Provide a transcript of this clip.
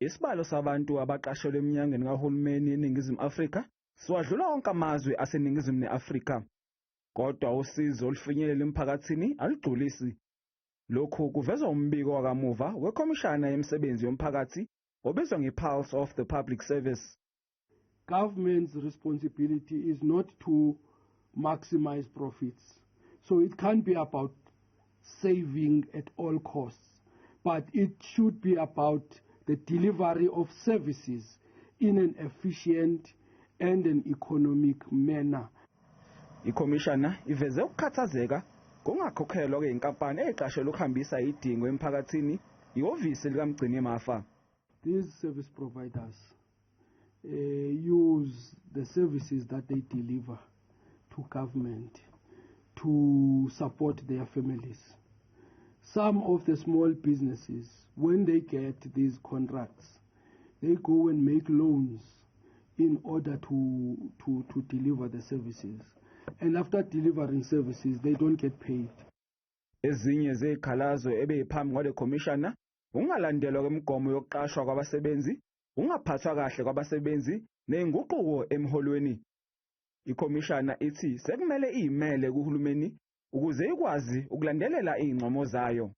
Isibalo sabantu abaqashelwe eminyangweni kahulumeni eNingizimu Afrika siwadlula wonke amazwe aseNingizimu neAfrika. Kodwa usizo olufinyelela emphakathini alugculisi. Lokhu kuvezwa umbiko wakamuva weKhomishana Yemisebenzi Yomphakathi obizwa nge-Pulse of the Public Service. Government's responsibility is not to maximize profits. So it can't be about saving at all costs, but it should be about the delivery of services in an efficient and an economic manner. Ikhomishana iveze ukukhathazeka kungakhokhelwa kweinkampani eqashelwe ukuhambisa idingo emphakathini ihhovisi likamgcini emafa. These service providers use the services that they deliver to government to support their families. Some of the small businesses, when they get these contracts, they go and make loans in order to deliver the services. And after delivering services, they don't get paid. Ezinye zezikhalazo ebeyiphambi kwalekhomishana ungalandelwa kwemigomo yokuqashwa kwabasebenzi, ungaphathwa kahle kwabasebenzi nezinguquko emholweni. Ikhomishana ithi sekumele imele kuhulumeni ukuze ikwazi ukulandelela izincomo zayo.